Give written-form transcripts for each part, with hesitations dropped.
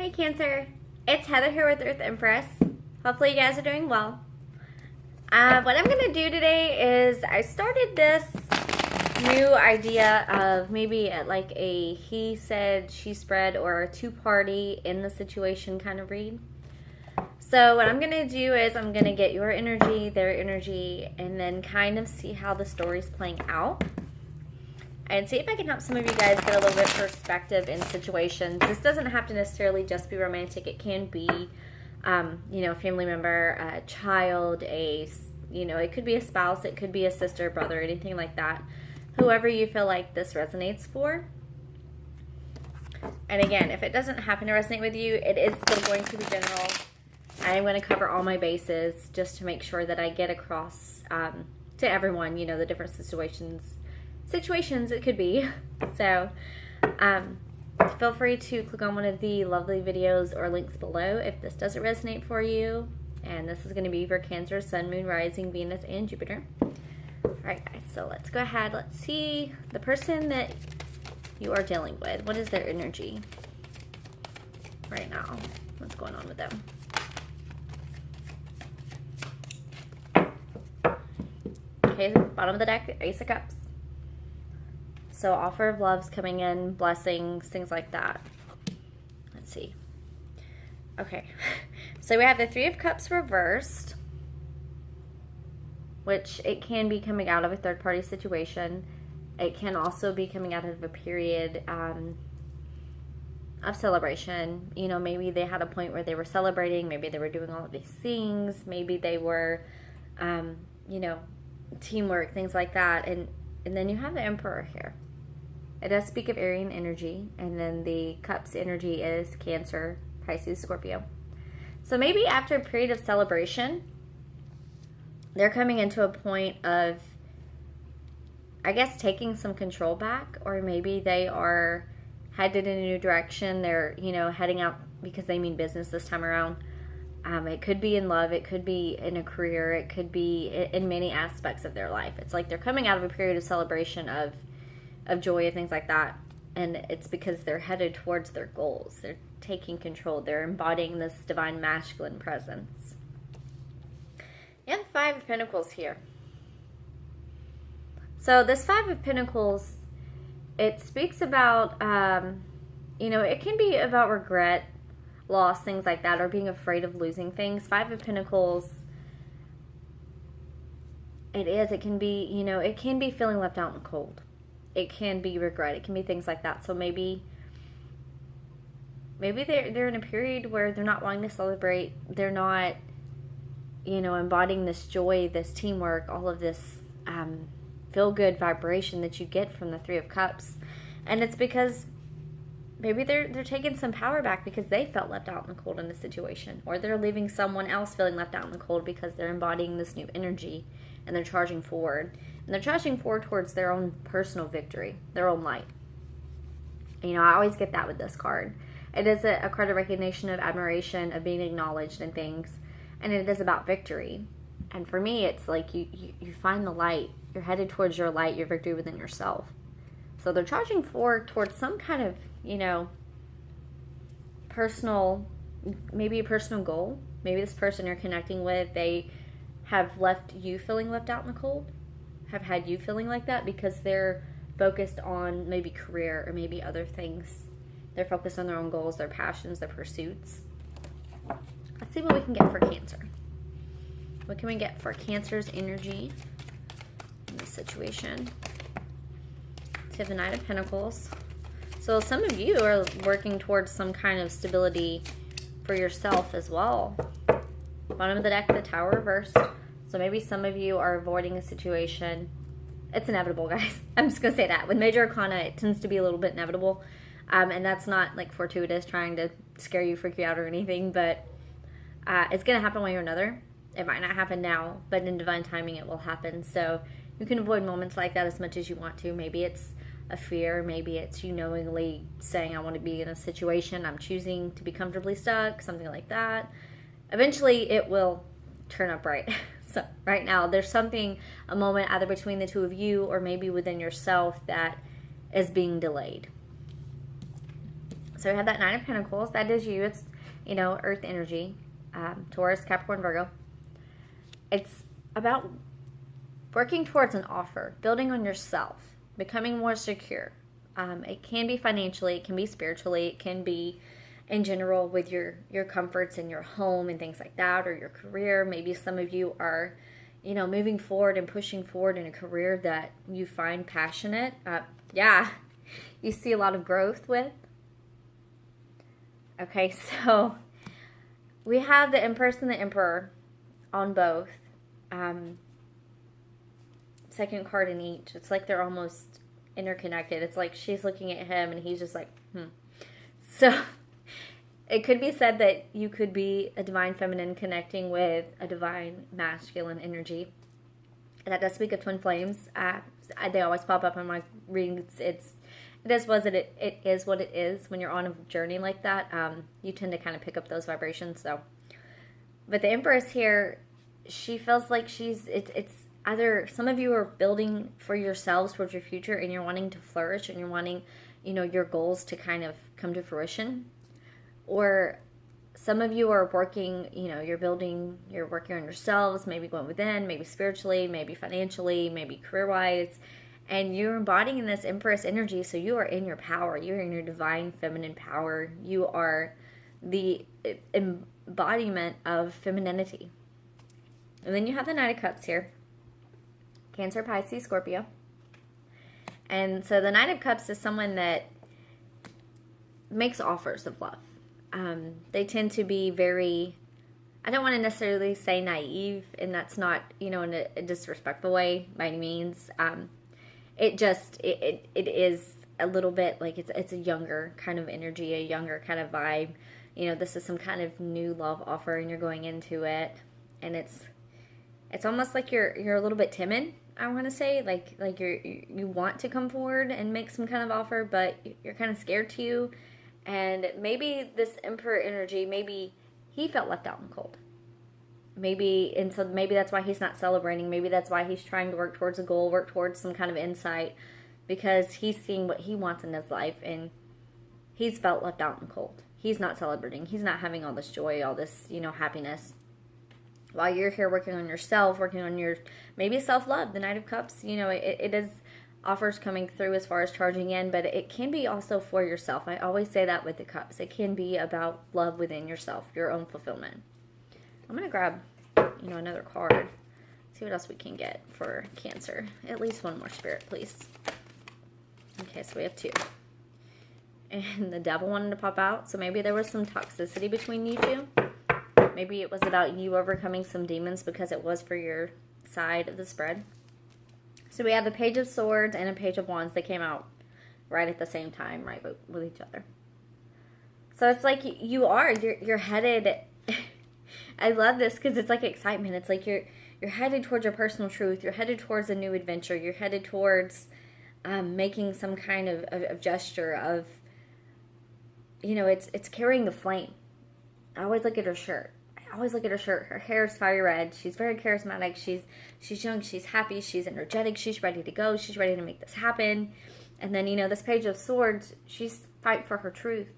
Hey Cancer, it's Heather here with Earth Empress. Hopefully you guys are doing well. What I'm going to do today is I started this new idea of maybe at like a he said, she spread, or a two-party in the situation kind of read. So what I'm going to do is I'm going to get your energy, their energy, and then kind of see how the story's playing out. And see if I can help some of you guys get a little bit perspective in situations. This doesn't have to necessarily just be romantic. It can be, you know, a family member, a child, it could be a spouse, it could be a sister, brother, anything like that. Whoever you feel like this resonates for. And again, if it doesn't happen to resonate with you, it is still going to be general. I'm going to cover all my bases just to make sure that I get across to everyone, you know, the different situations it could be. So feel free to click on one of the lovely videos or links below if this doesn't resonate for you. And this is going to be for Cancer, Sun, Moon, Rising, Venus, and Jupiter. Alright guys, so let's go ahead. Let's see the person that you are dealing with. What is their energy right now? What's going on with them? Okay, bottom of the deck, Ace of Cups. So offer of love's coming in, blessings, things like that. Let's see. Okay. So we have the Three of Cups reversed, which it can be coming out of a third-party situation. It can also be coming out of a period of celebration. You know, maybe they had a point where they were celebrating. Maybe they were doing all of these things. Maybe they were, you know, teamwork, things like that. And then you have the Emperor here. It does speak of Aryan energy, and then the Cups energy is Cancer, Pisces, Scorpio. So maybe after a period of celebration, they're coming into a point of, I guess, taking some control back, or maybe they are headed in a new direction. They're, you know, heading out because they mean business this time around. It could be in love. It could be in a career. It could be in many aspects of their life. It's like they're coming out of a period of celebration of joy and things like that. And it's because they're headed towards their goals. They're taking control. They're embodying this divine masculine presence. You have the Five of Pentacles here. So this Five of Pentacles, it speaks about, you know, it can be about regret, loss, things like that, or being afraid of losing things. Five of Pentacles, it can be, you know, it can be feeling left out in the cold. It can be regret. It can be things like that. So maybe they're in a period where they're not wanting to celebrate. They're not, you know, embodying this joy, this teamwork, all of this feel-good vibration that you get from the Three of Cups. And it's because maybe they're taking some power back because they felt left out in the cold in the situation. Or they're leaving someone else feeling left out in the cold because they're embodying this new energy and they're charging forward. And they're charging forward towards their own personal victory, their own light. You know, I always get that with this card. It is a card of recognition, of admiration, of being acknowledged in things. And it is about victory. And for me, it's like you find the light. You're headed towards your light, your victory within yourself. So they're charging forward towards some kind of, you know, personal, maybe a personal goal. Maybe this person you're connecting with, they have left you feeling left out in the cold. Have had you feeling like that because they're focused on maybe career or maybe other things. They're focused on their own goals, their passions, their pursuits. Let's see what we can get for Cancer. What can we get for Cancer's energy in this situation? So the Knight of Pentacles. So some of you are working towards some kind of stability for yourself as well. Bottom of the deck, the Tower reversed. So maybe some of you are avoiding a situation. It's inevitable, guys. I'm just going to say that. With Major Arcana, it tends to be a little bit inevitable. And that's not like fortuitous, trying to scare you, freak you out or anything. But it's going to happen one way or another. It might not happen now, but in divine timing it will happen. So you can avoid moments like that as much as you want to. Maybe it's a fear. Maybe it's you knowingly saying, I want to be in a situation. I'm choosing to be comfortably stuck. Something like that. Eventually it will turn up right. So right now there's something, a moment either between the two of you or maybe within yourself that is being delayed. So we have that Nine of Pentacles. That is you. It's, earth energy. Taurus, Capricorn, Virgo. It's about working towards an offer, building on yourself, becoming more secure. It can be financially, it can be spiritually, it can be in general with your comforts in your home and things like that, or your career. Maybe some of you are, moving forward and pushing forward in a career that you find passionate. You see a lot of growth with. Okay, so we have the Empress and the Emperor on both. Second card in each. It's like they're almost interconnected. It's like she's looking at him and he's just like, So it could be said that you could be a divine feminine connecting with a divine masculine energy. That does speak of twin flames. They always pop up in my readings. It is what it is. When you're on a journey like that, you tend to kind of pick up those vibrations. So, but the Empress here, she feels like it's either some of you are building for yourselves towards your future and you're wanting to flourish and you're wanting, your goals to kind of come to fruition. Or some of you are working, you're working on yourselves, maybe going within, maybe spiritually, maybe financially, maybe career-wise. And you're embodying this Empress energy, so you are in your power. You're in your divine feminine power. You are the embodiment of femininity. And then you have the Knight of Cups here. Cancer, Pisces, Scorpio. And so the Knight of Cups is someone that makes offers of love. They tend to be very, I don't want to necessarily say naive, and that's not, in a disrespectful way by any means. It is a little bit like it's a younger kind of energy, a younger kind of vibe. This is some kind of new love offer and you're going into it, and it's almost like you're a little bit timid. I want to say like you want to come forward and make some kind of offer, but you're kind of scared to. And maybe this Emperor energy, maybe he felt left out in the cold. Maybe that's why he's not celebrating. Maybe that's why he's trying to work towards a goal, work towards some kind of insight, because he's seeing what he wants in his life, and he's felt left out in the cold. He's not celebrating. He's not having all this joy, all this, happiness. While you're here working on yourself, working on your, maybe self-love. The Knight of Cups, it is offers coming through as far as charging in, but it can be also for yourself. I always say that with the cups. It can be about love within yourself, your own fulfillment. I'm going to grab, another card. See what else we can get for Cancer. At least one more spirit, please. Okay, so we have two. And the Devil wanted to pop out, so maybe there was some toxicity between you two. Maybe it was about you overcoming some demons because it was for your side of the spread. So we have the Page of Swords and a Page of Wands. They came out right at the same time, right with each other. So it's like you're headed. I love this because it's like excitement. It's like you're headed towards your personal truth. You're headed towards a new adventure. You're headed towards making some kind of gesture of, it's carrying the flame. I always look at her shirt. Her hair is fiery red. She's very charismatic. She's young. She's happy. She's energetic. She's ready to go. She's ready to make this happen. And then, this Page of Swords, she's fight for her truth.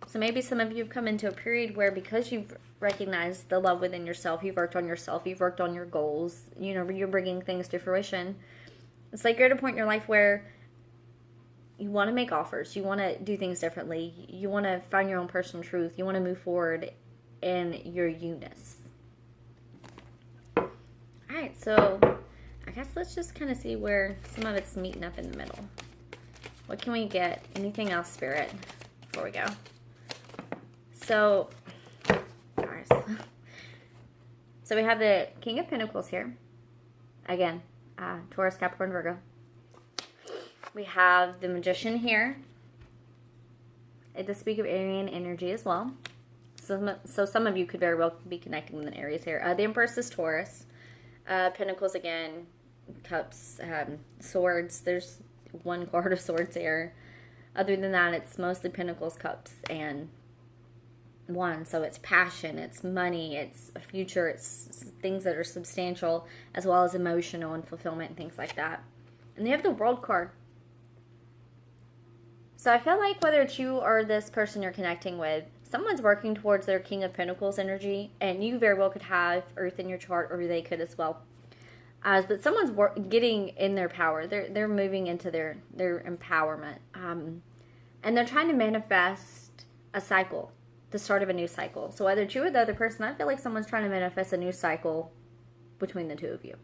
So maybe some of you have come into a period where, because you've recognized the love within yourself, you've worked on yourself, you've worked on your goals, you're bringing things to fruition. It's like you're at a point in your life where you want to make offers. You want to do things differently. You want to find your own personal truth. You want to move forward in your you-ness. Alright, so I guess let's just kind of see where some of it's meeting up in the middle. What can we get? Anything else, Spirit, before we go? So we have the King of Pentacles here. Again, Taurus, Capricorn, Virgo. We have the Magician here. It does speak of Aryan energy as well. So some of you could very well be connecting with Aries here. The Empress is Taurus. Pentacles again. Cups. Swords. There's one card of swords here. Other than that, it's mostly Pentacles, Cups, and Wands. So it's passion, it's money, it's a future, it's things that are substantial, as well as emotional and fulfillment and things like that. And they have the World card. So I feel like whether it's you or this person you're connecting with, someone's working towards their King of Pentacles energy, and you very well could have Earth in your chart, or they could as well. But someone's getting in their power. They're moving into their empowerment, and they're trying to manifest a cycle, the start of a new cycle. So whether it's you or the other person, I feel like someone's trying to manifest a new cycle between the two of you,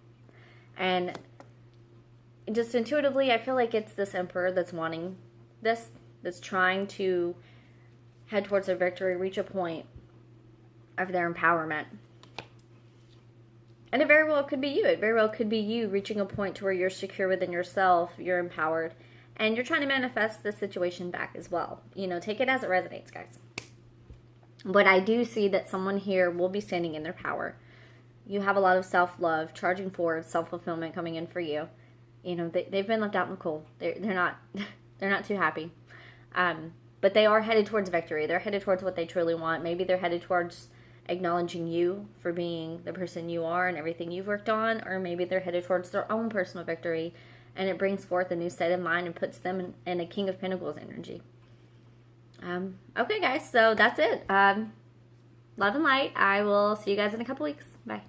and just intuitively, I feel like it's this Emperor that's wanting this, that's trying to head towards their victory, reach a point of their empowerment. And it very well could be you. It very well could be you reaching a point to where you're secure within yourself, you're empowered, and you're trying to manifest this situation back as well. You know, take it as it resonates, guys. But I do see that someone here will be standing in their power. You have a lot of self-love, charging forward, self-fulfillment coming in for you. You know, they've been left out in the cold. They're not they're not too happy. But they are headed towards victory. They're headed towards what they truly want. Maybe they're headed towards acknowledging you for being the person you are and everything you've worked on. Or maybe they're headed towards their own personal victory. And it brings forth a new state of mind and puts them in a King of Pentacles energy. Okay, guys. So that's it. Love and light. I will see you guys in a couple weeks. Bye.